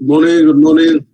Morning, good morning.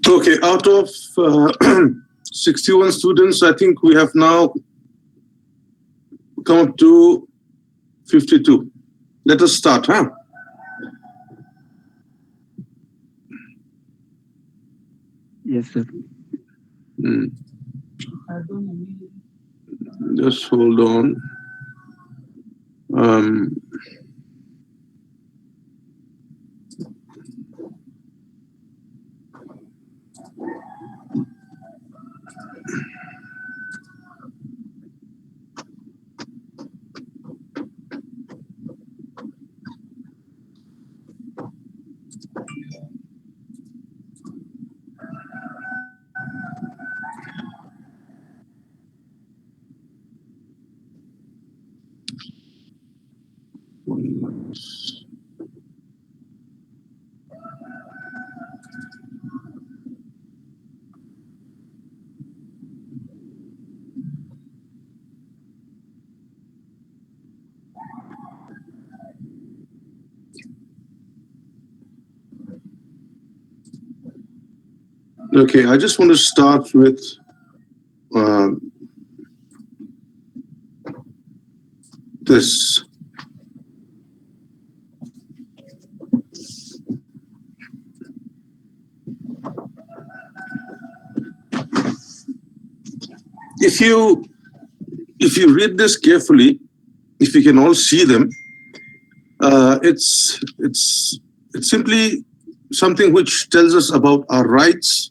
Okay, out of 61 students, I think we have now come up to 52. Let us start, huh? Yes, sir. Just hold on. Okay, I just want to start with this. If you read this carefully, if you can all see them, it's simply something which tells us about our rights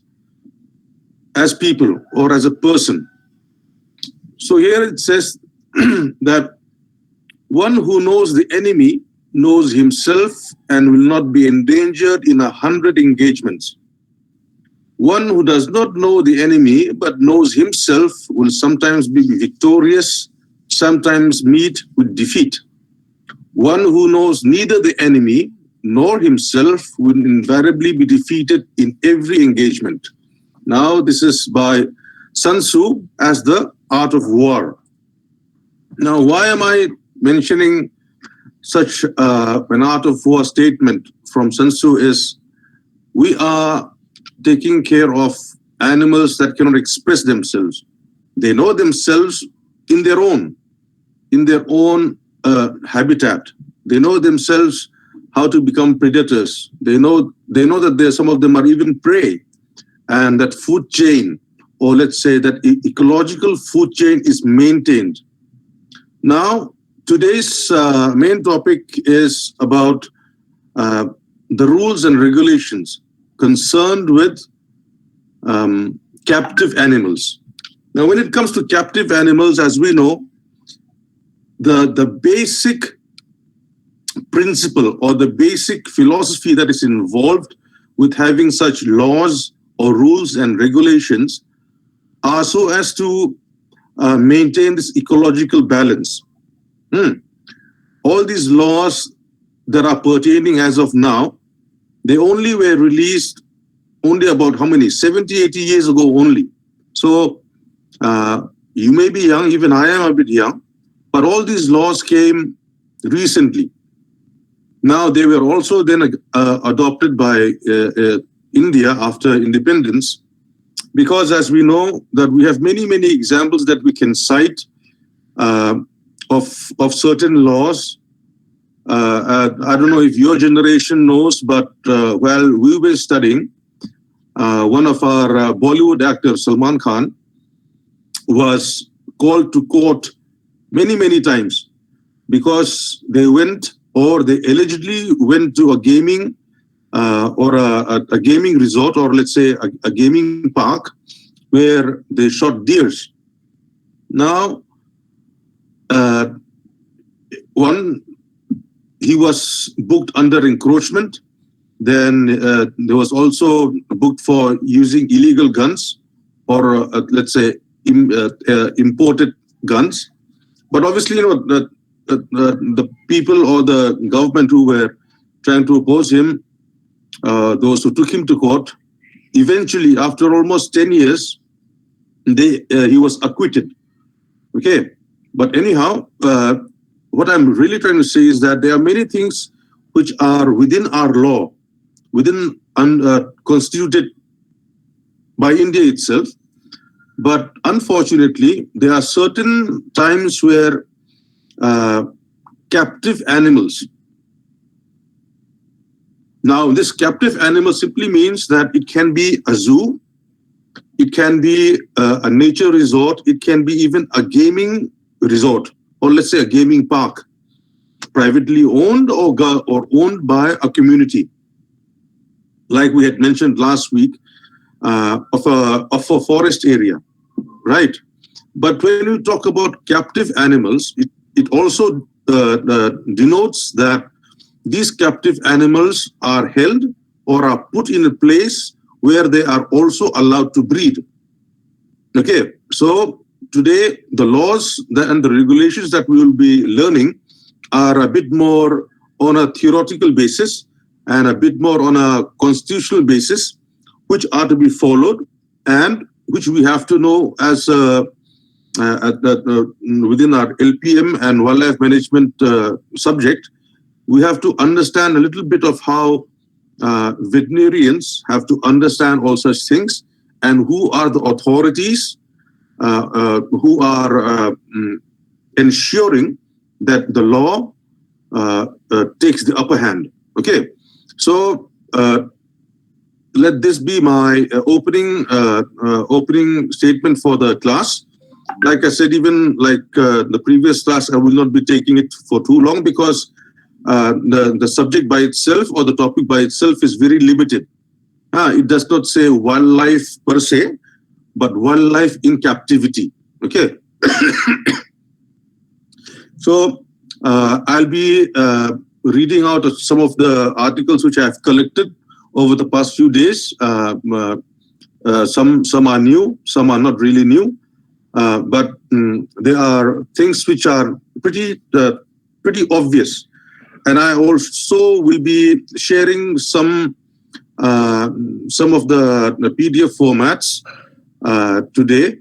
as people or as a person. So here it says that one who knows the enemy knows himself and will not be endangered in 100 engagements. One who does not know the enemy but knows himself will sometimes be victorious, sometimes meet with defeat. One who knows neither the enemy nor himself will invariably be defeated in every engagement. Now, this is by Sun Tzu as the art of war. Now, why am I mentioning such an art of war statement from Sun Tzu is we are taking care of animals that cannot express themselves. They know themselves in their own, habitat. They know themselves how to become predators. They know that there some of them are even prey, and that food chain, or let's say that ecological food chain, is maintained. Now, today's main topic is about the rules and regulations concerned with captive animals. Now, when it comes to captive animals, as we know, the basic principle or the basic philosophy that is involved with having such laws or rules and regulations are so as to maintain this ecological balance. All these laws that are pertaining as of now, they only were released only about how many? 70, 80 years ago only. So you may be young, even I am a bit young, but all these laws came recently. Now, they were also then adopted by India after independence, because as we know that we have many, many examples that we can cite of certain laws. I don't know if your generation knows, but while we were studying, one of our Bollywood actors, Salman Khan, was called to court many, many times because they allegedly went to a gaming or a gaming resort, or let's say a gaming park, where they shot deers. Now, he was booked under encroachment. Then there was also booked for using illegal guns, or let's say imported guns. But obviously, the people or the government who were trying to oppose him, those who took him to court, eventually, after almost 10 years, he was acquitted. Okay, but anyhow, what I'm really trying to say is that there are many things which are within our law, within constituted by India itself. But unfortunately, there are certain times where captive animals. Now, this captive animal simply means that it can be a zoo, it can be a nature resort, it can be even a gaming resort, or let's say a gaming park, privately owned or owned by a community. Like we had mentioned last week, of a forest area, right? But when you talk about captive animals, it also denotes that these captive animals are held or are put in a place where they are also allowed to breed. Okay, so today the laws and the regulations that we will be learning are a bit more on a theoretical basis and a bit more on a constitutional basis, which are to be followed and which we have to know as within our LPM and wildlife management subject. We have to understand a little bit of how veterinarians have to understand all such things, and who are the authorities who are ensuring that the law takes the upper hand. Okay, so let this be my opening statement for the class. Like I said, even like the previous class, I will not be taking it for too long, because the subject by itself or the topic by itself is very limited. It does not say wildlife per se, but wildlife in captivity. Okay. So I'll be reading out some of the articles which I have collected over the past few days. Some are new, some are not really new, but there are things which are pretty obvious. And I also will be sharing some some of the PDF formats today,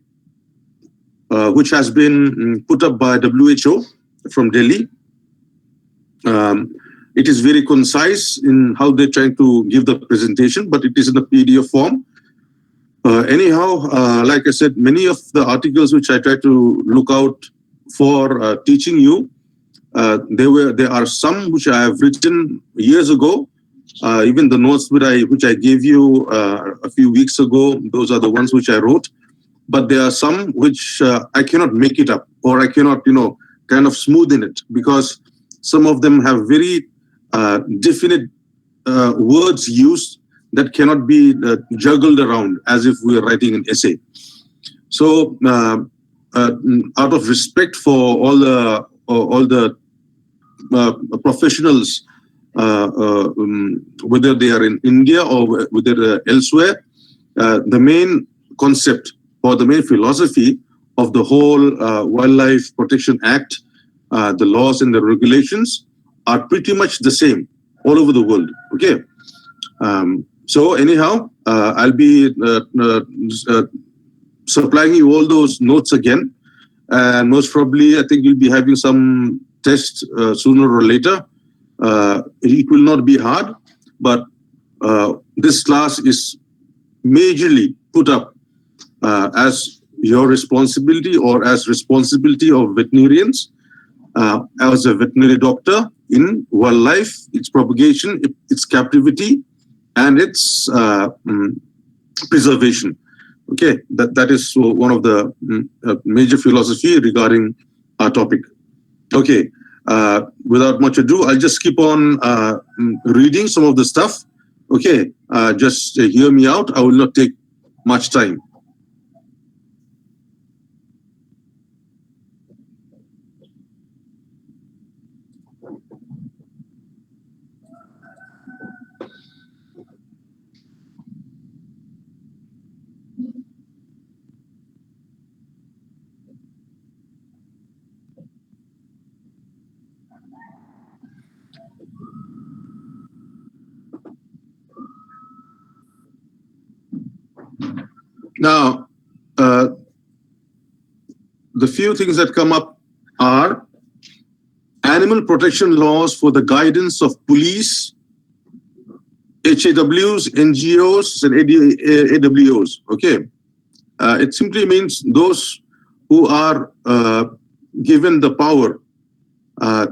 which has been put up by WHO from Delhi. It is very concise in how they're trying to give the presentation, but it is in the PDF form. Anyhow, like I said, many of the articles which I try to look out for teaching you, there are some which I have written years ago. Even the notes which I gave you a few weeks ago, those are the ones which I wrote. But there are some which I cannot make it up, or I cannot, kind of smoothen it, because some of them have very definite words used that cannot be juggled around as if we are writing an essay. So, out of respect for all the professionals, whether they are in India or whether elsewhere, the main concept or the main philosophy of the whole Wildlife Protection Act, the laws and the regulations are pretty much the same all over the world. Okay. So anyhow, I'll be supplying you all those notes again, and most probably I think you'll be having some tests sooner or later. It will not be hard, but this class is majorly put up as your responsibility or as responsibility of veterinarians, as a veterinary doctor in wildlife, its propagation, its captivity, and its preservation. Okay, that is one of the major philosophy regarding our topic. Okay, without much ado, I'll just keep on reading some of the stuff. Okay, just hear me out. I will not take much time. Now, the few things that come up are animal protection laws for the guidance of police, HAWs, NGOs, and AWOs. Okay. It simply means those who are given the power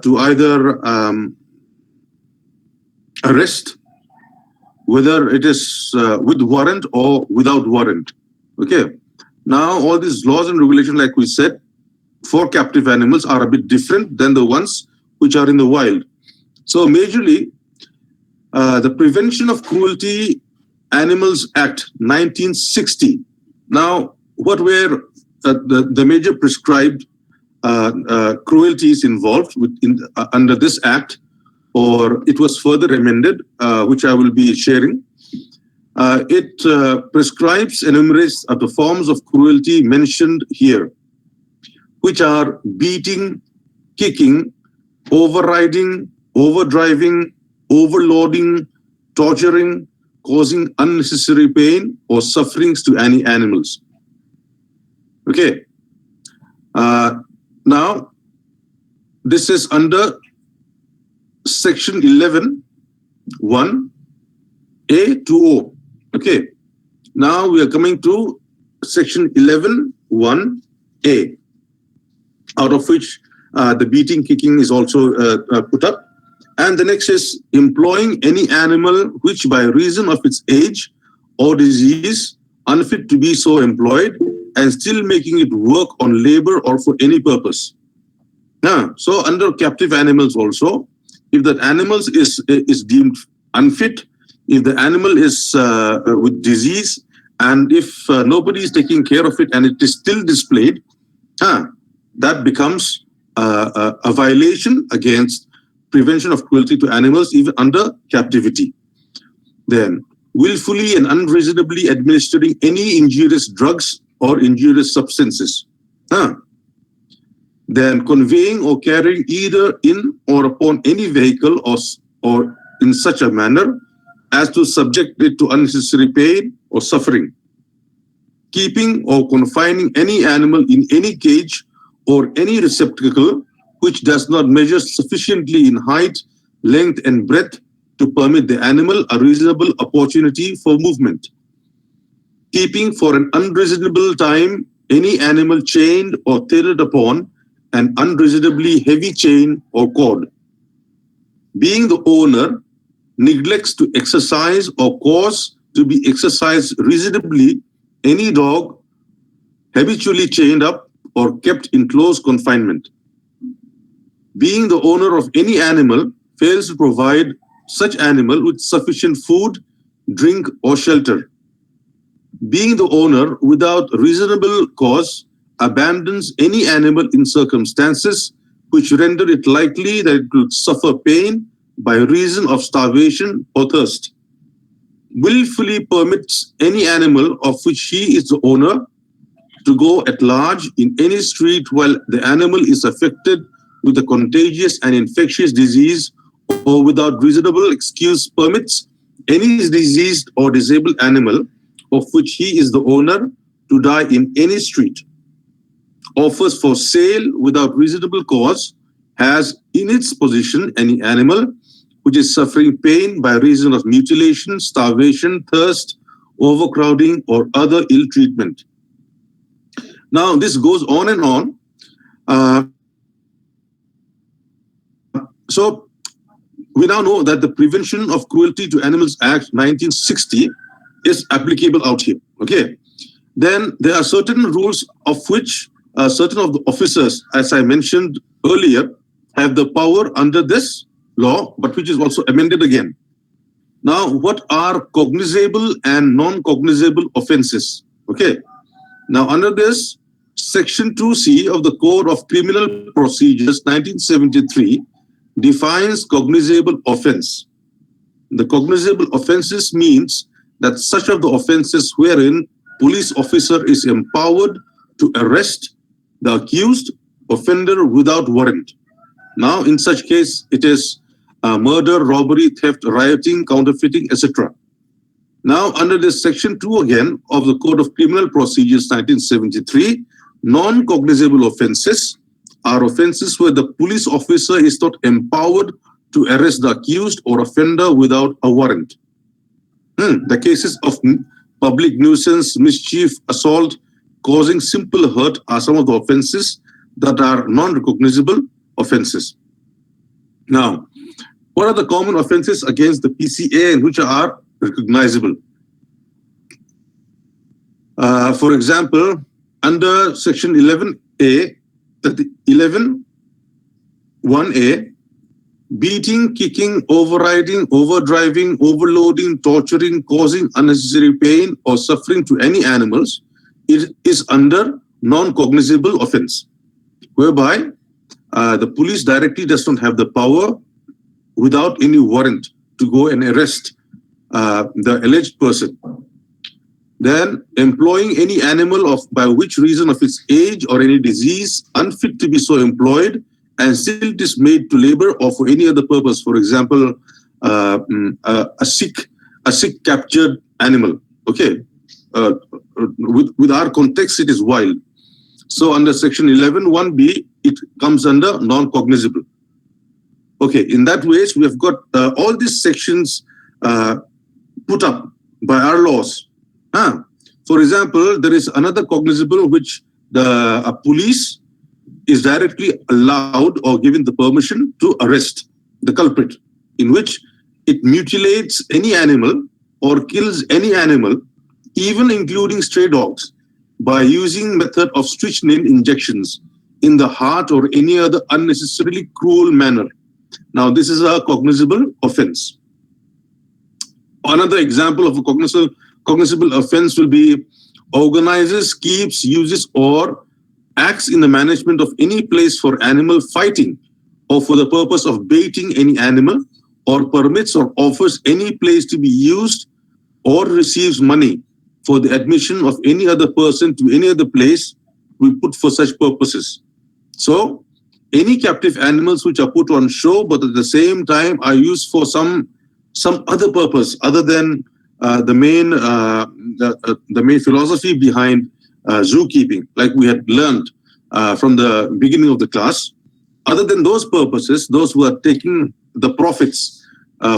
to either arrest, whether it is with warrant or without warrant. Okay. Now, all these laws and regulations, like we said, for captive animals are a bit different than the ones which are in the wild. So, majorly, the Prevention of Cruelty Animals Act 1960. Now, what were the major prescribed cruelties involved under this act, or it was further amended, which I will be sharing. It prescribes and enumerates the forms of cruelty mentioned here, which are beating, kicking, overriding, overdriving, overloading, torturing, causing unnecessary pain or sufferings to any animals. Okay. Now, this is under section 11, 1, A to O. Okay. Now we are coming to section 11, 1, A, out of which the beating, kicking is also put up. And the next is employing any animal which by reason of its age or disease unfit to be so employed and still making it work on labor or for any purpose. So under captive animals also, if that animal is deemed unfit, if the animal is with disease, and if nobody is taking care of it and it is still displayed, that becomes a violation against Prevention of Cruelty to Animals, even under captivity. Then, willfully and unreasonably administering any injurious drugs or injurious substances. Then, conveying or carrying either in or upon any vehicle or in such a manner as to subject it to unnecessary pain or suffering. Keeping or confining any animal in any cage or any receptacle which does not measure sufficiently in height, length, and breadth to permit the animal a reasonable opportunity for movement. Keeping for an unreasonable time any animal chained or tethered upon an unreasonably heavy chain or cord. Being the owner neglects to exercise or cause to be exercised reasonably any dog habitually chained up or kept in close confinement. Being the owner of any animal fails to provide such animal with sufficient food, drink, or shelter. Being the owner without reasonable cause abandons any animal in circumstances which render it likely that it will suffer pain by reason of starvation or thirst. Willfully permits any animal of which he is the owner to go at large in any street while the animal is affected with a contagious and infectious disease, or without reasonable excuse permits any diseased or disabled animal of which he is the owner to die in any street. Offers for sale without reasonable cause, has in its possession any animal which is suffering pain by reason of mutilation, starvation, thirst, overcrowding, or other ill treatment. Now, this goes on and on. So, we now know that the Prevention of Cruelty to Animals Act 1960 is applicable out here. Okay. Then there are certain rules of which certain of the officers, as I mentioned earlier, have the power under this law, but which is also amended again. Now, what are cognizable and non-cognizable offenses? Okay. Now, under this, Section 2C of the Code of Criminal Procedures 1973 defines cognizable offense. The cognizable offenses means that such of the offenses wherein police officer is empowered to arrest the accused offender without warrant. Now, in such case, it is murder, robbery, theft, rioting, counterfeiting, etc. Now, under this Section 2 again of the Code of Criminal Procedures 1973, non-cognizable offenses are offenses where the police officer is not empowered to arrest the accused or offender without a warrant. The cases of public nuisance, mischief, assault, causing simple hurt are some of the offenses that are non-recognizable offenses. Now, what are the common offenses against the PCA and which are recognizable? For example, under Section 11A, 11(1)(a), beating, kicking, overriding, overdriving, overloading, torturing, causing unnecessary pain or suffering to any animals, it is under non-cognizable offense, whereby the police directly does not have the power without any warrant to go and arrest the alleged person. Then employing any animal of by which reason of its age or any disease unfit to be so employed, and still it is made to labor or for any other purpose. For example, a sick captured animal. Okay, with our context, it is wild. So under Section 11(1)(b), it comes under non-cognizable. Okay, in that way, we have got all these sections put up by our laws. For example, there is another cognizable which the police is directly allowed or given the permission to arrest the culprit, in which it mutilates any animal or kills any animal, even including stray dogs, by using method of strychnine injections in the heart or any other unnecessarily cruel manner. Now, this is a cognizable offense. Another example of a cognizable offense will be organizes, keeps, uses, or acts in the management of any place for animal fighting or for the purpose of baiting any animal, or permits or offers any place to be used or receives money for the admission of any other person to any other place we put for such purposes. So, any captive animals which are put on show but at the same time are used for some some other purpose other than the main philosophy behind zookeeping, like we had learned from the beginning of the class. Other than those purposes, those who are taking the profits,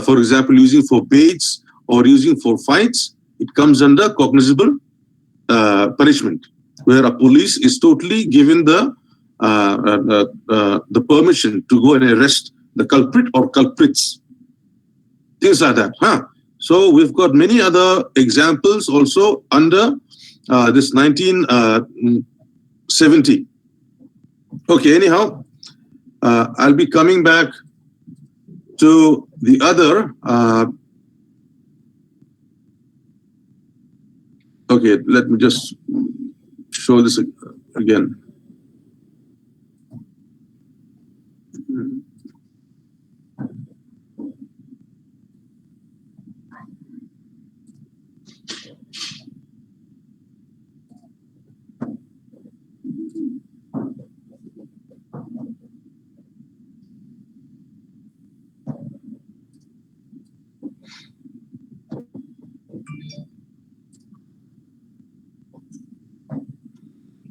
for example, using for baits or using for fights, it comes under cognizable punishment, where a police is totally given the permission to go and arrest the culprit or culprits, things like that. So we've got many other examples also under this 1970. Okay, anyhow, I'll be coming back to the other. Okay, let me just show this again.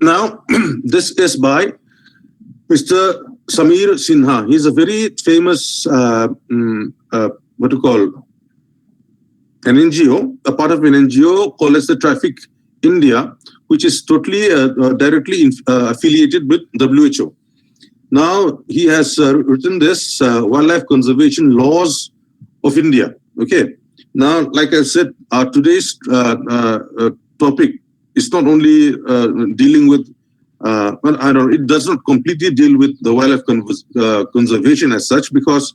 Now, this is by Mr. Samir Sinha. He's a very famous, what to call, an NGO, a part of an NGO called as the Traffic India, which is totally directly affiliated with WHO. Now, he has written this Wildlife Conservation Laws of India. Okay. Now, like I said, today's topic is not only dealing with, it does not completely deal with the wildlife conservation as such, because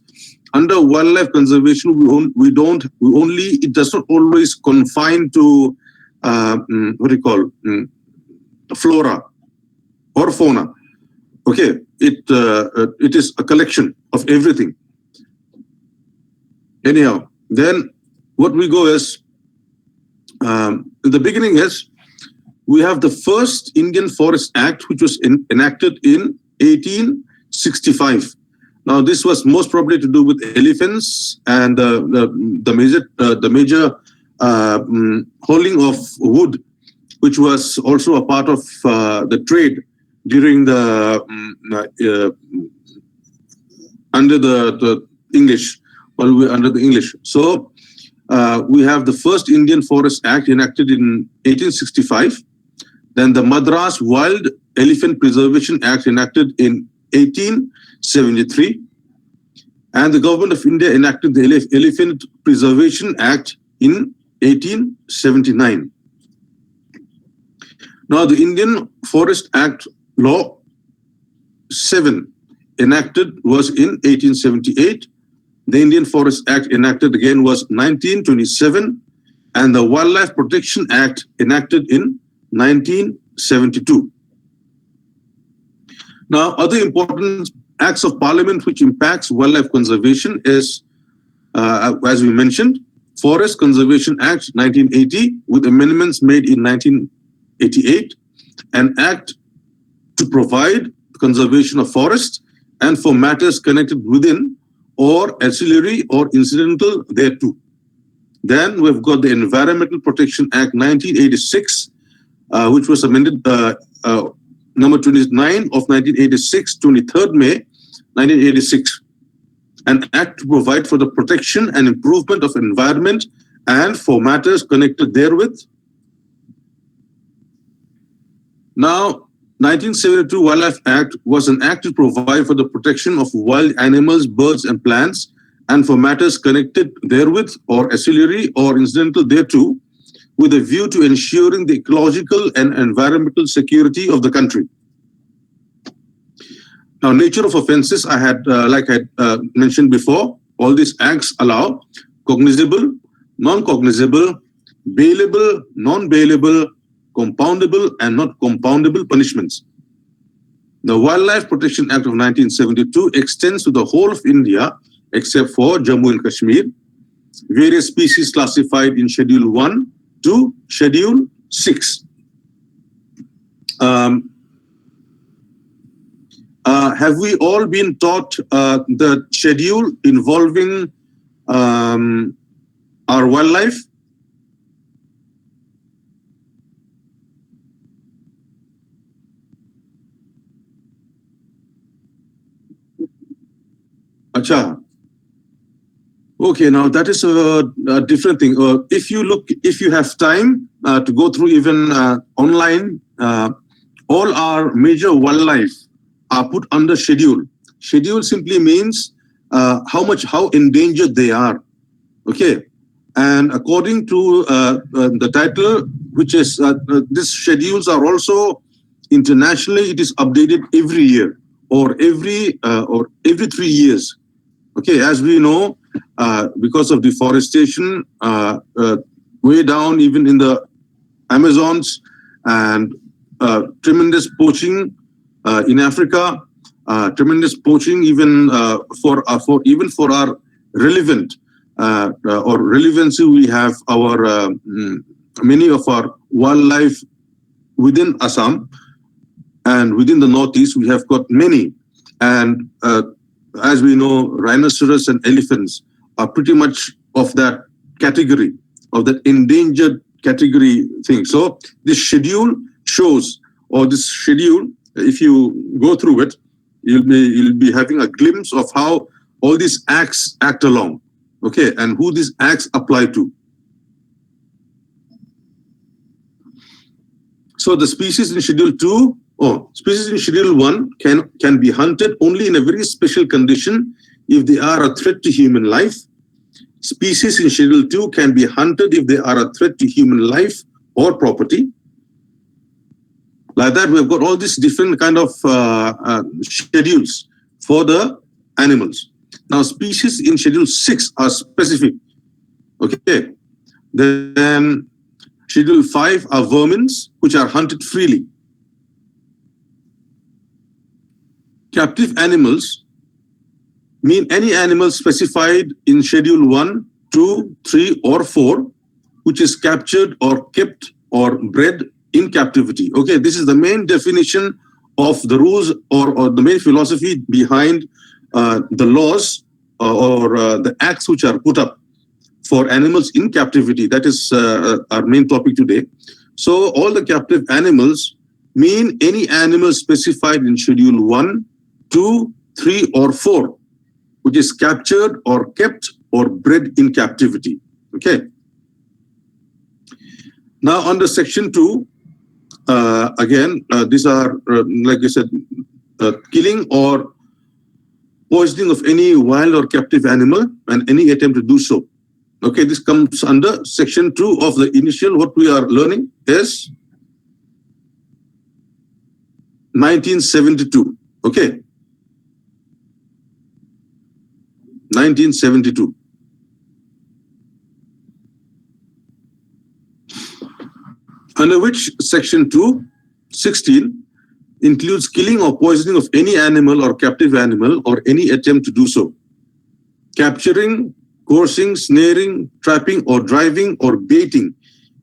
under wildlife conservation, it does not always confine to, flora or fauna. Okay, it is a collection of everything. Anyhow, then what we go is, in the beginning is, we have the first Indian Forest Act, which was enacted in 1865. Now, this was most probably to do with elephants and the major hauling of wood, which was also a part of the trade during the under the English, under the English. So we have the first Indian Forest Act enacted in 1865. Then the Madras Wild Elephant Preservation Act enacted in 1873. And the Government of India enacted the Elephant Preservation Act in 1879. Now, the Indian Forest Act Law 7 enacted was in 1878. The Indian Forest Act enacted again was 1927. And the Wildlife Protection Act enacted in 1972. Now, other important acts of parliament which impacts wildlife conservation is, as we mentioned, Forest Conservation Act 1980 with amendments made in 1988, an act to provide conservation of forest and for matters connected within or ancillary or incidental thereto. Then we've got the Environmental Protection Act 1986, which was amended number 29 of 1986, 23rd May 1986. An act to provide for the protection and improvement of environment and for matters connected therewith. Now, 1972 Wildlife Act was an act to provide for the protection of wild animals, birds and plants and for matters connected therewith or ancillary or incidental thereto, with a view to ensuring the ecological and environmental security of the country. Now, nature of offences, I had, like I mentioned before, all these acts allow cognizable, non-cognizable, bailable, non-bailable, compoundable, and not compoundable punishments. The Wildlife Protection Act of 1972 extends to the whole of India except for Jammu and Kashmir. Various species classified in Schedule 1 to Schedule 6. Have we all been taught the schedule involving our wildlife. Acha. Okay, now that is a different thing. If you have time to go through even online, all our major wildlife are put under schedule. Schedule simply means how endangered they are. Okay, and according to the title, which is these schedules are also internationally, it is updated every year or every 3 years. Okay, as we know, because of deforestation, way down even in the Amazons, and tremendous poaching in Africa, tremendous poaching even for our relevant or relevancy. We have our many of our wildlife within Assam and within the Northeast. We have got many, and as we know, rhinoceros and elephants are pretty much of that category, of that endangered category thing. So this schedule shows, or this schedule, if you go through it, you'll be having a glimpse of how all these acts act along, okay, and who these acts apply to. So the species in Schedule 2, species in Schedule 1 can be hunted only in a very special condition if they are a threat to human life. Species in Schedule 2 can be hunted if they are a threat to human life or property. Like that, we've got all these different kind of schedules for the animals. Now, species in Schedule 6 are specific. Okay. Then Schedule 5 are vermins, which are hunted freely. Captive animals mean any animal specified in Schedule 1, 2, 3, or 4, which is captured or kept or bred in captivity. Okay, this is the main definition of the rules or the main philosophy behind the laws or the acts which are put up for animals in captivity. That is our main topic today. So all the captive animals mean any animal specified in Schedule 1, 2, 3, or 4, which is captured or kept or bred in captivity. Okay. Now under Section 2, again, these are, like I said, killing or poisoning of any wild or captive animal and any attempt to do so. Okay, this comes under Section 2 of the initial. What we are learning is 1972. Okay. 1972. Under which Section 2, 16, includes killing or poisoning of any animal or captive animal or any attempt to do so. Capturing, coercing, snaring, trapping, or driving or baiting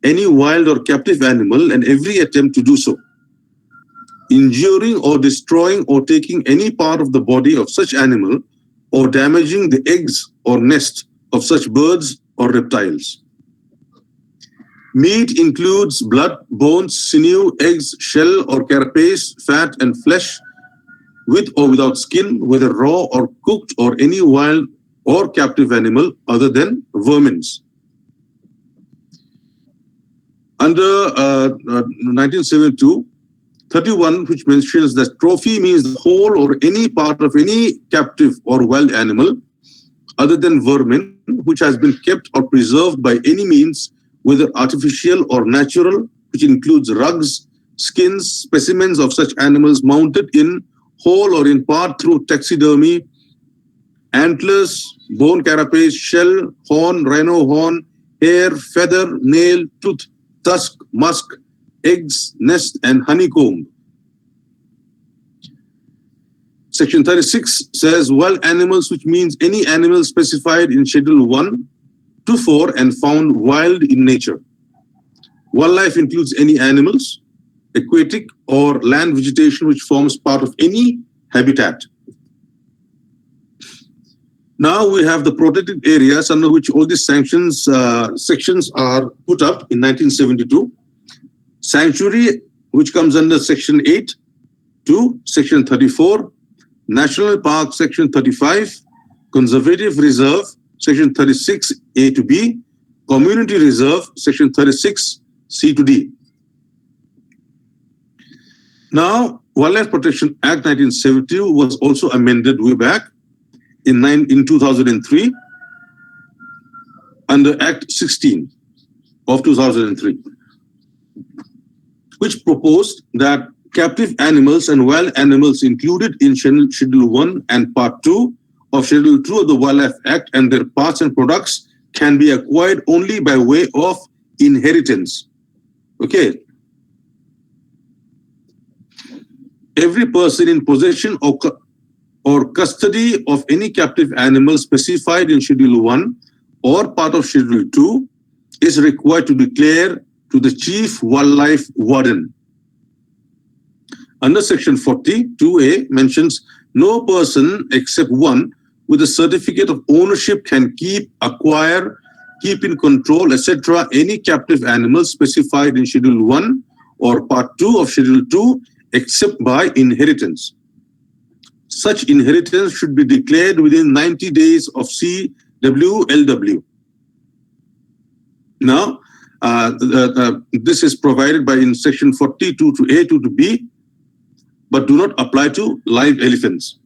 any wild or captive animal and every attempt to do so. Injuring or destroying or taking any part of the body of such animal or damaging the eggs or nest of such birds or reptiles. Meat includes blood, bones, sinew, eggs, shell or carapace, fat and flesh, with or without skin, whether raw or cooked, or any wild or captive animal other than vermins. Under 1972, 31, which mentions that trophy means the whole or any part of any captive or wild animal other than vermin, which has been kept or preserved by any means, whether artificial or natural, which includes rugs, skins, specimens of such animals mounted in whole or in part through taxidermy, antlers, bone carapace, shell, horn, rhino horn, hair, feather, nail, tooth, tusk, musk, eggs, nest, and honeycomb. Section 36 says wild animals, which means any animal specified in Schedule 1 to 4 and found wild in nature. Wildlife includes any animals, aquatic or land vegetation which forms part of any habitat. Now we have the protected areas under which all these sanctions sections are put up in 1972. Sanctuary, which comes under Section 8 to Section 34, National Park, Section 35, Conservative Reserve, Section 36A to B, Community Reserve, Section 36 C to D. Now, Wildlife Protection Act 1972 was also amended way back in 2003 under Act 16 of 2003, which proposed that captive animals and wild animals included in Schedule 1 and Part 2 of Schedule 2 of the Wildlife Act and their parts and products can be acquired only by way of inheritance. Okay. Every person in possession or custody of any captive animal specified in Schedule 1 or part of Schedule 2 is required to declare to the Chief Wildlife Warden. Under Section 42A mentions no person except one with a certificate of ownership can keep, acquire, keep in control, etc. any captive animal specified in Schedule 1 or Part 2 of Schedule 2 except by inheritance. Such inheritance should be declared within 90 days of CWLW. Now, this is provided by in Section 42 to A to B, but do not apply to live elephants.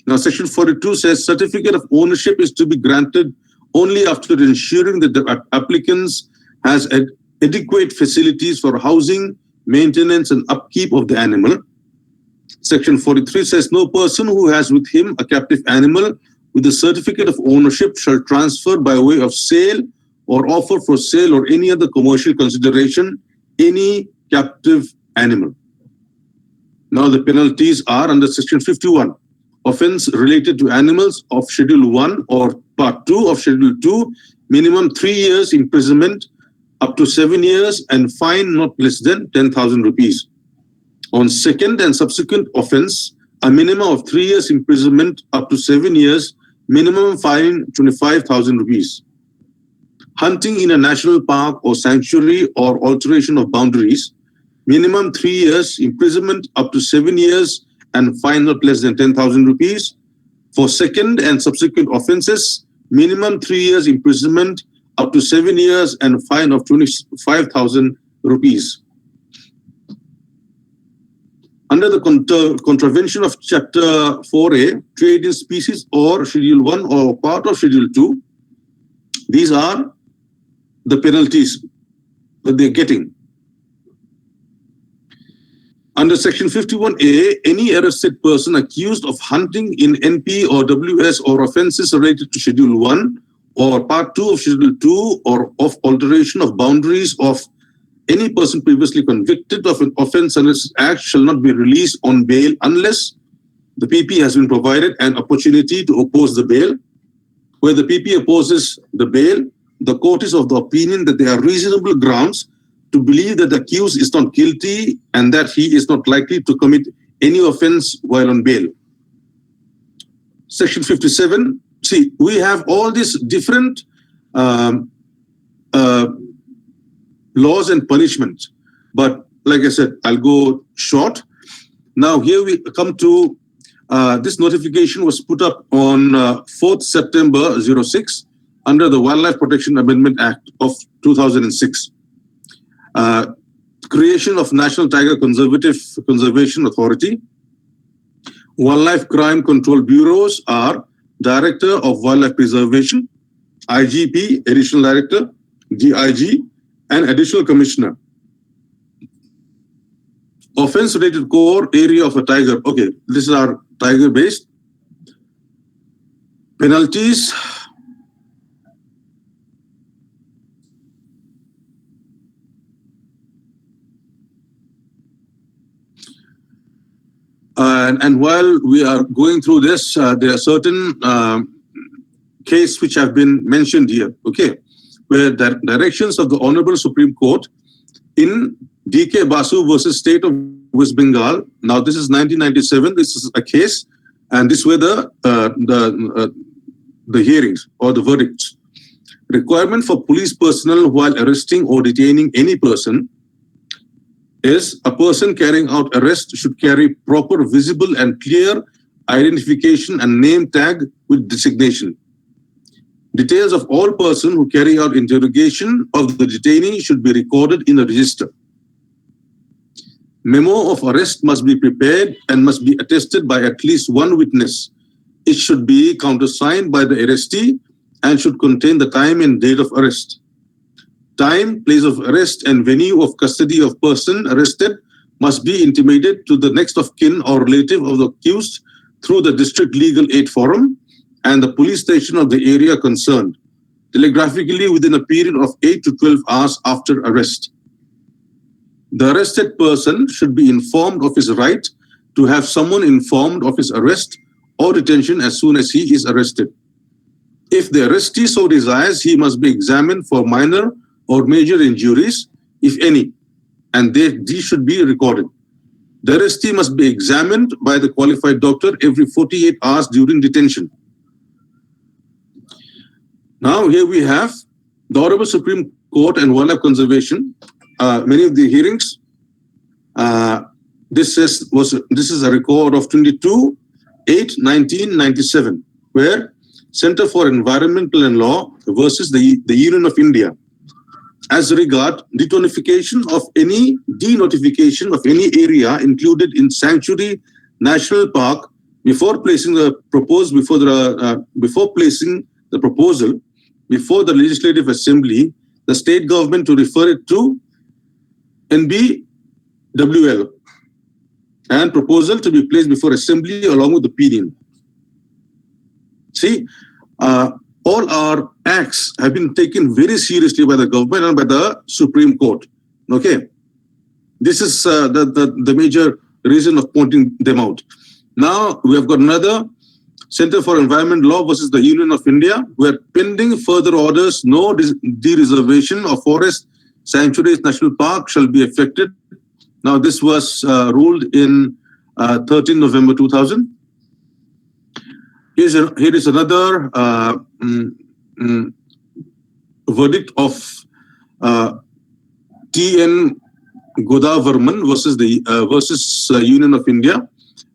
Now, Section 42 says certificate of ownership is to be granted only after ensuring that the applicants has adequate facilities for housing, maintenance, and upkeep of the animal. Section 43 says no person who has with him a captive animal with a certificate of ownership shall transfer by way of sale or offer for sale or any other commercial consideration any captive animal. Now the penalties are under Section 51. Offense related to animals of Schedule 1 or Part 2 of Schedule 2, minimum 3 years imprisonment up to 7 years and fine not less than 10,000 rupees. On second and subsequent offense, a minimum of 3 years imprisonment up to 7 years, minimum fine 25,000 rupees. Hunting in a national park or sanctuary or alteration of boundaries, minimum 3 years imprisonment up to 7 years and fine not less than 10,000 rupees. For second and subsequent offenses, minimum 3 years imprisonment up to 7 years and fine of 25,000 rupees. Under the contravention of Chapter 4A, trade in species or Schedule 1 or part of Schedule 2, these are the penalties that they're getting. Under Section 51A, any arrested person accused of hunting in NP or WS or offences related to Schedule 1 or Part 2 of Schedule 2 or of alteration of boundaries of any person previously convicted of an offence under this Act shall not be released on bail unless the PP has been provided an opportunity to oppose the bail. Where the PP opposes the bail, the court is of the opinion that there are reasonable grounds to believe that the accused is not guilty and that he is not likely to commit any offence while on bail. Section 57, see, we have all these different laws and punishments. But like I said, I'll go short. Now here we come to, this notification was put up on 4th September 06 under the Wildlife Protection Amendment Act of 2006. Creation of National Tiger Conservation Authority. Wildlife Crime Control Bureaus are Director of Wildlife Preservation, IGP, Additional Director, DIG, and Additional Commissioner. Offense-related core area of a tiger. Okay, this is our tiger-based. Penalties. And while we are going through this, there are certain cases which have been mentioned here, okay, where the directions of the Honorable Supreme Court in D.K. Basu versus State of West Bengal. Now, this is 1997. This is a case, and this where the the hearings or the verdicts. Requirement for police personnel while arresting or detaining any person is a person carrying out arrest should carry proper, visible and clear identification and name tag with designation. Details of all persons who carry out interrogation of the detainee should be recorded in the register. Memo of arrest must be prepared and must be attested by at least one witness. It should be countersigned by the arrestee and should contain the time and date of arrest. Time, place of arrest, and venue of custody of person arrested must be intimated to the next of kin or relative of the accused through the district legal aid forum and the police station of the area concerned, telegraphically within a period of 8 to 12 hours after arrest. The arrested person should be informed of his right to have someone informed of his arrest or detention as soon as he is arrested. If the arrestee so desires, he must be examined for minor or major injuries, if any, and these should be recorded. The arrestee must be examined by the qualified doctor every 48 hours during detention. Now here we have the Honorable Supreme Court and Wildlife Conservation. Many of the hearings. This is a record of 22/8/1997, where Center for Environmental and Law versus the Union of India. As regard denotification of any area included in sanctuary national park before placing the proposal before the Legislative Assembly, the state government to refer it to NBWL and proposal to be placed before Assembly along with the opinion. See, all our acts have been taken very seriously by the government and by the Supreme Court. Okay, this is the major reason of pointing them out. Now we have got another Center for Environment Law versus the Union of India, where pending further orders, no de-reservation of forest, sanctuaries, national park shall be affected. Now this was ruled in 13 November 2000. Here is another verdict of T.N. Godavarman versus the Union of India.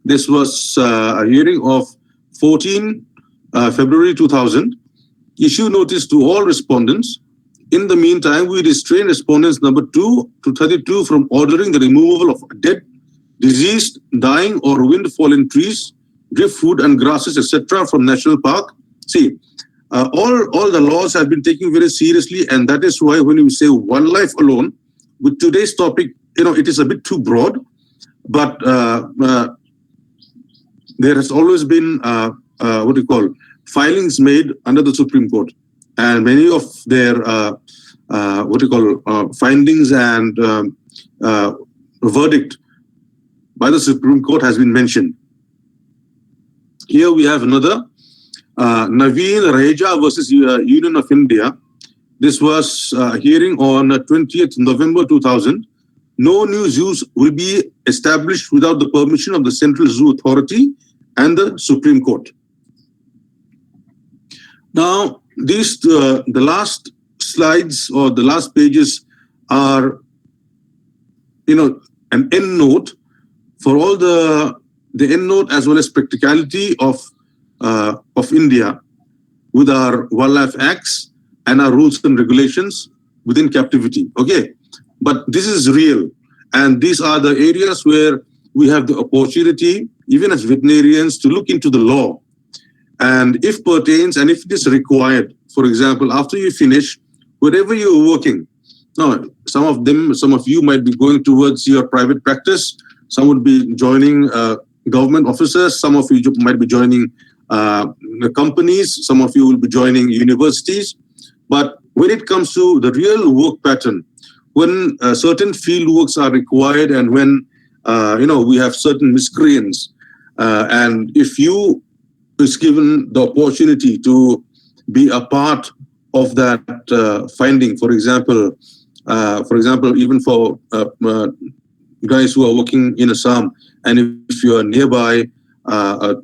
This was a hearing of 14 February 2000. Issue notice to all respondents. In the meantime, we restrain respondents number 2 to 32 from ordering the removal of dead, diseased, dying, or wind-fallen trees, driftwood and grasses, etc. from national park. See, all the laws have been taken very seriously, and that is why when you say wildlife alone, with today's topic, it is a bit too broad, but there has always been filings made under the Supreme Court, and many of their findings and verdict by the Supreme Court has been mentioned. Here we have another Naveen Raheja versus Union of India. This was a hearing on 20th November 2000. No new zoos will be established without the permission of the Central Zoo Authority and the Supreme Court. Now, these the last slides or the last pages are, an end note for all the end note as well as practicality of India with our wildlife acts and our rules and regulations within captivity. Okay, but this is real, and these are the areas where we have the opportunity, even as veterinarians, to look into the law, and if pertains and if it is required. For example, after you finish, wherever you're working, now some of you might be going towards your private practice. Some would be joining government officers. Some of you might be joining the companies. Some of you will be joining universities. But when it comes to the real work pattern, when certain field works are required, and when we have certain miscreants, and if you is given the opportunity to be a part of that finding, for example, even for guys who are working in Assam, and if you are nearby our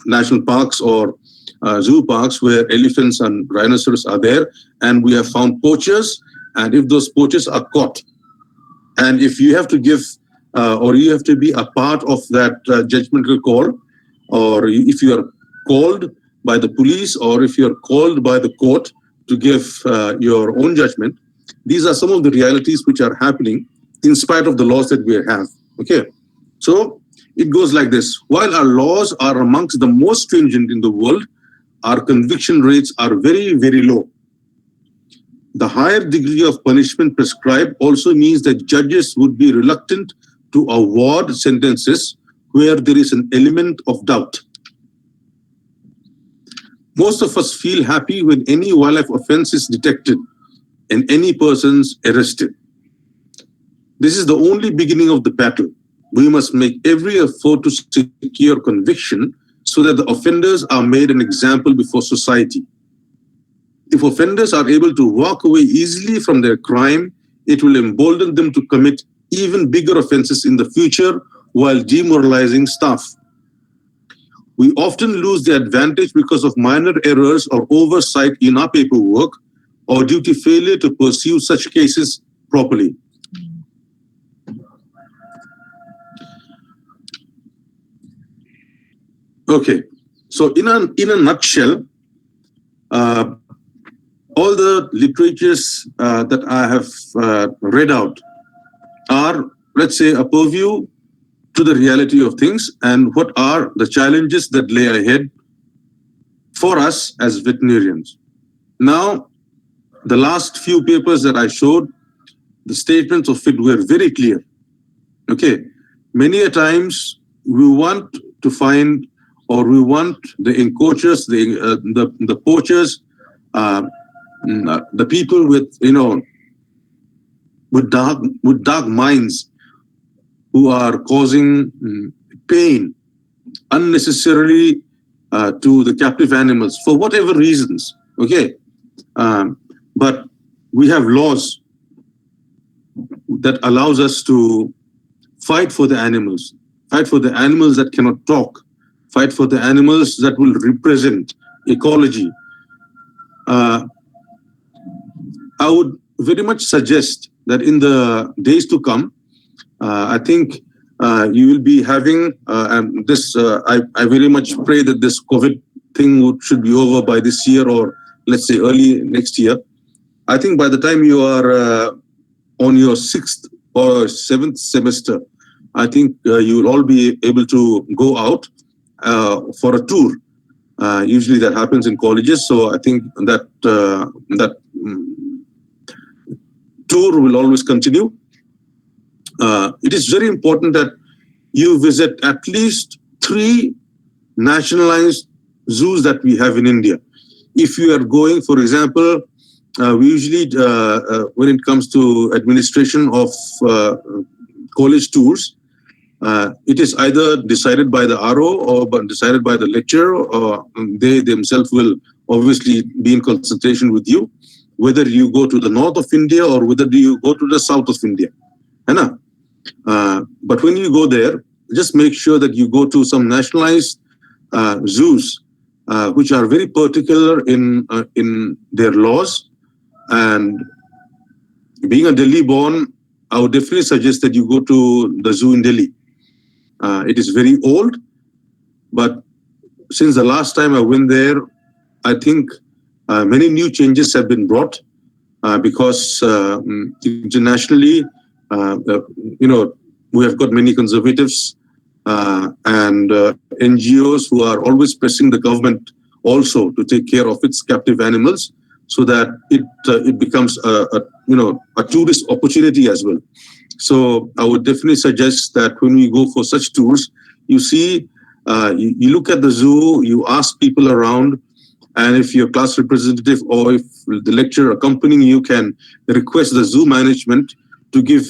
national parks or zoo parks where elephants and rhinoceros are there, and we have found poachers. And if those poachers are caught, and if you have to give or you have to be a part of that judgmental call, or if you are called by the police or if you are called by the court to give your own judgment, these are some of the realities which are happening in spite of the laws that we have. Okay, so it goes like this. While our laws are amongst the most stringent in the world, our conviction rates are very, very low. The higher degree of punishment prescribed also means that judges would be reluctant to award sentences where there is an element of doubt. Most of us feel happy when any wildlife offense is detected and any persons arrested. This is the only beginning of the battle. We must make every effort to secure conviction so that the offenders are made an example before society. If offenders are able to walk away easily from their crime, it will embolden them to commit even bigger offenses in the future while demoralizing staff. We often lose the advantage because of minor errors or oversight in our paperwork or due to failure to pursue such cases properly. Okay, so in a nutshell, all the literatures that I have read out are, let's say, a purview to the reality of things and what are the challenges that lay ahead for us as veterinarians. Now, the last few papers that I showed, the statements of it were very clear. Okay, many a times we want to find, or we want the encroachers, the poachers, the people with with dark minds who are causing pain unnecessarily to the captive animals for whatever reasons. Okay, but we have laws that allows us to fight for the animals that cannot talk, fight for the animals that will represent ecology. I would very much suggest that in the days to come, I think you will be having this. I very much pray that this COVID thing should be over by this year, or let's say early next year. I think by the time you are on your 6th or 7th semester, I think you will all be able to go out for a tour. Usually that happens in colleges, so I think that tour will always continue. It is very important that you visit at least 3 nationalized zoos that we have in India. If you are going, for example, we usually, when it comes to administration of college tours, it is either decided by the RO or decided by the lecturer, or they themselves will obviously be in consultation with you, whether you go to the north of India or whether you go to the south of India. But when you go there, just make sure that you go to some nationalized zoos, which are very particular in their laws. And being a Delhi born, I would definitely suggest that you go to the zoo in Delhi. It is very old, but since the last time I went there, I think many new changes have been brought because internationally, we have got many conservatives and NGOs who are always pressing the government also to take care of its captive animals, so that it becomes a tourist opportunity as well. So I would definitely suggest that when we go for such tours, you see, you look at the zoo, you ask people around, and if your class representative or if the lecturer accompanying you can request the zoo management to give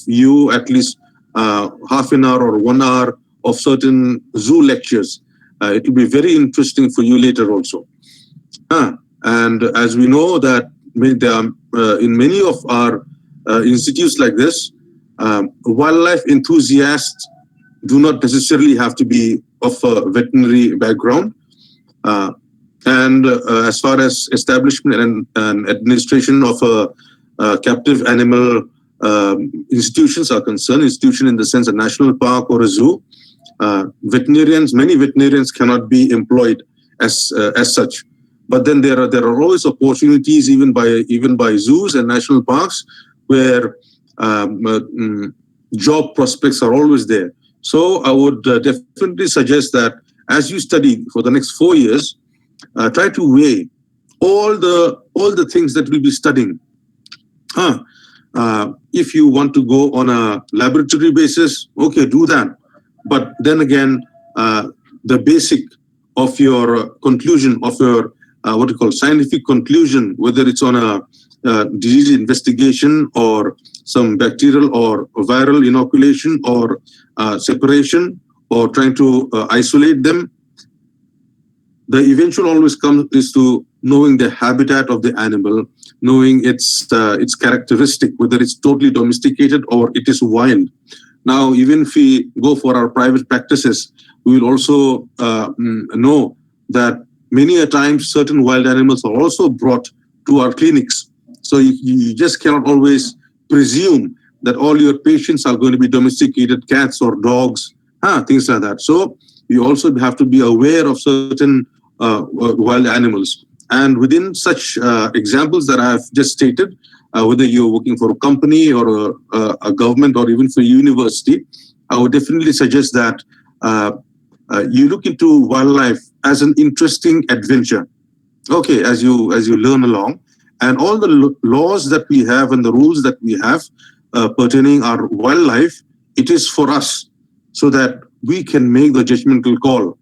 you at least half an hour or 1 hour of certain zoo lectures, it will be very interesting for you later also. And as we know that in many of our institutes like this, wildlife enthusiasts do not necessarily have to be of a veterinary background. Uh, and as far as establishment and administration of captive animal institutions are concerned, institution in the sense a national park or a zoo, many veterinarians cannot be employed as such. But then there are always opportunities even by zoos and national parks where job prospects are always there. So I would definitely suggest that as you study for the next 4 years, try to weigh all the things that we'll be studying. If you want to go on a laboratory basis, okay, do that. But then again, the basic of your conclusion of your what you call scientific conclusion, whether it's on a disease investigation or some bacterial or viral inoculation or separation or trying to isolate them, the eventual always comes is to knowing the habitat of the animal, knowing its characteristic, whether it's totally domesticated or it is wild. Now, even if we go for our private practices, we will also know that many a time certain wild animals are also brought to our clinics. So you just cannot always presume that all your patients are going to be domesticated cats or dogs, things like that. So you also have to be aware of certain wild animals. And within such examples that I have just stated, whether you're working for a company or a government or even for a university, I would definitely suggest that you look into wildlife as an interesting adventure. Okay, as you learn along, and all the laws that we have and the rules that we have pertaining our wildlife, it is for us so that we can make the judgmental call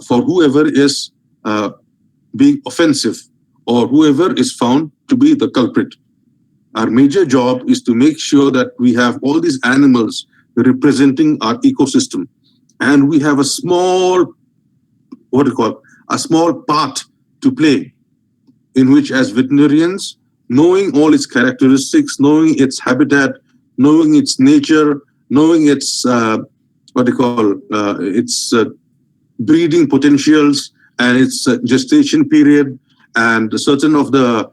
for whoever is being offensive or whoever is found to be the culprit. Our major job is to make sure that we have all these animals representing our ecosystem, and we have a small, a small part to play in which, as veterinarians, knowing all its characteristics, knowing its habitat, knowing its nature, knowing its its breeding potentials and its gestation period, and certain of the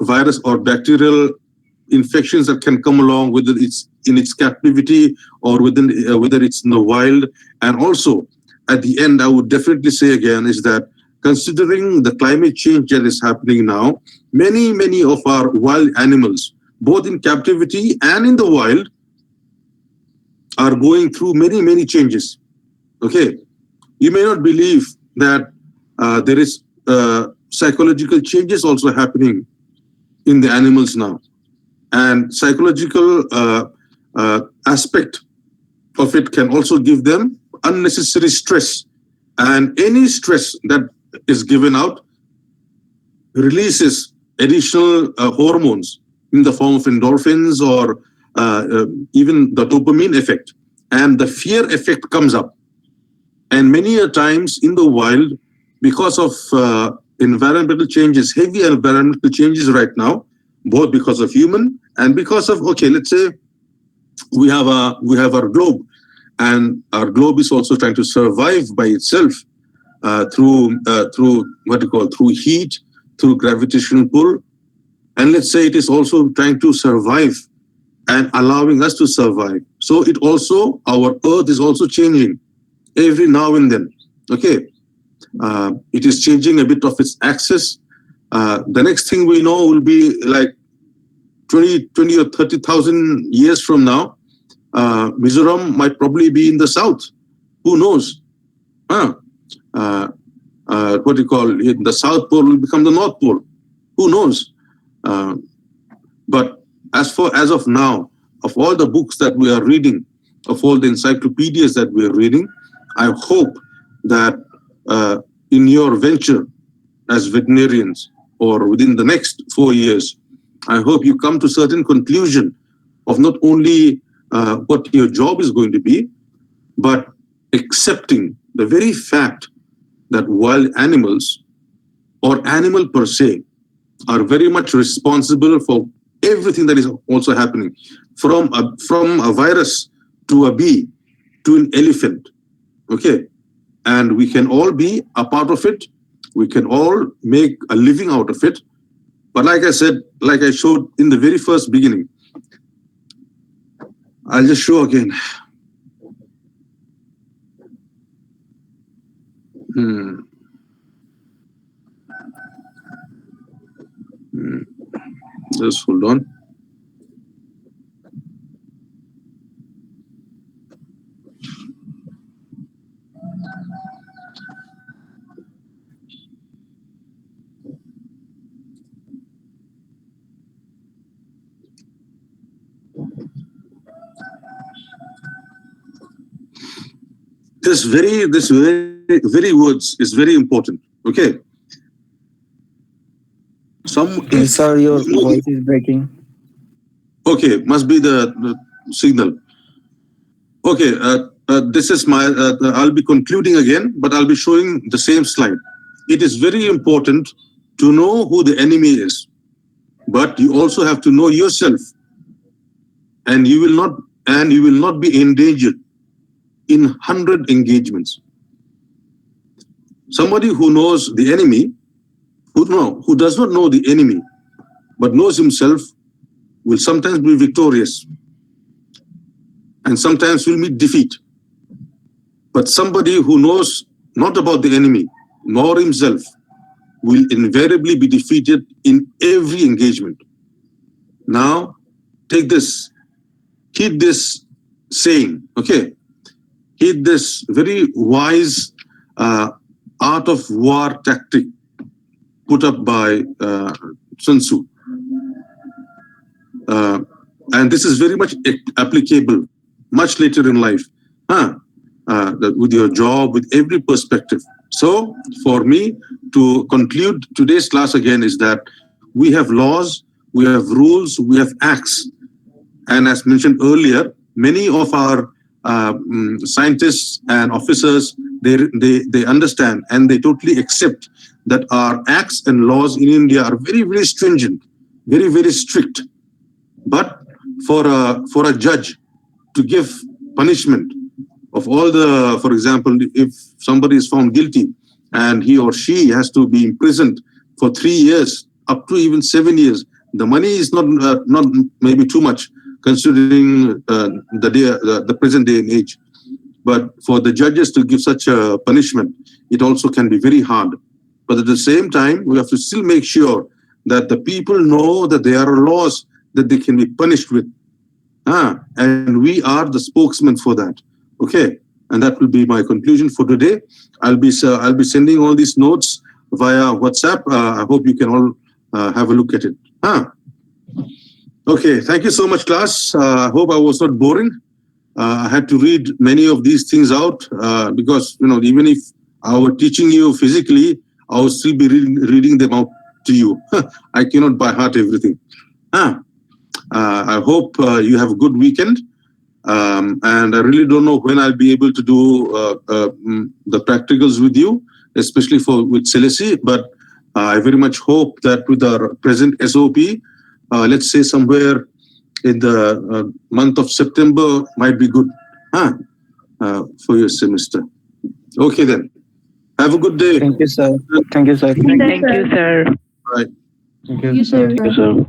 virus or bacterial infections that can come along, whether it's in its captivity or whether it's in the wild. And also, at the end, I would definitely say again is that considering the climate change that is happening now, many of our wild animals, both in captivity and in the wild, are going through many changes. Okay, you may not believe that there is psychological changes also happening in the animals now, and psychological aspect of it can also give them unnecessary stress, and any stress that is given out releases additional hormones in the form of endorphins or even the dopamine effect, and the fear effect comes up. And many a times in the wild, because of environmental changes, heavy environmental changes right now, both because of human and because of, okay, let's say we have our globe, and our globe is also trying to survive by itself through through heat, through gravitational pull, and let's say it is also trying to survive and allowing us to survive. So it also, our Earth is also changing every now and then. Okay, it is changing a bit of its axis. The next thing we know will be like 20 or 30,000 years from now, Mizoram might probably be in the south. Who knows? The South Pole will become the North Pole. Who knows? But as of now, of all the books that we are reading, of all the encyclopedias that we are reading, I hope that in your venture as veterinarians or within the next 4 years, I hope you come to certain conclusion of not only what your job is going to be, but accepting the very fact that wild animals or animal per se are very much responsible for everything that is also happening, from a virus to a bee to an elephant. Okay. And we can all be a part of it. We can all make a living out of it. But like I said, like I showed in the very first beginning, I'll just show again. Just hold on. This very words is very important. Okay. Sir, your voice is breaking. Okay, must be the signal. Okay, this is my. I'll be concluding again, but I'll be showing the same slide. It is very important to know who the enemy is, but you also have to know yourself, and you will not be endangered in 100 engagements. Somebody who knows the enemy, who does not know the enemy, but knows himself, will sometimes be victorious and sometimes will meet defeat. But somebody who knows not about the enemy nor himself will invariably be defeated in every engagement. Now, take this, heed this saying, okay? Heed this very wise art of war tactic put up by Sun Tzu. And this is very much applicable much later in life, with your job, with every perspective. So for me to conclude today's class again is that we have laws, we have rules, we have acts. And as mentioned earlier, many of our scientists and officers, they understand and they totally accept that our acts and laws in India are very, very stringent, very, very strict. But for a judge to give punishment of all the, for example, if somebody is found guilty and he or she has to be imprisoned for 3 years, up to even 7 years, the money is not maybe too much considering the present day and age. But for the judges to give such a punishment, it also can be very hard. But at the same time, we have to still make sure that the people know that there are laws that they can be punished with. And we are the spokesman for that. Okay. And that will be my conclusion for today. I'll be sending all these notes via WhatsApp. I hope you can all have a look at it. Okay. Thank you so much, class. I hope I was not boring. I had to read many of these things out because, even if I were teaching you physically, I will still be reading them out to you. I cannot by heart everything. I hope you have a good weekend. And I really don't know when I'll be able to do the practicals with you, especially with Celici. But I very much hope that with our present SOP, let's say somewhere in the month of September might be good for your semester. Okay then. Have a good day. Thank you, sir. Thank you, sir. Thank you, sir. Bye. Thank you, sir. Thank you, sir.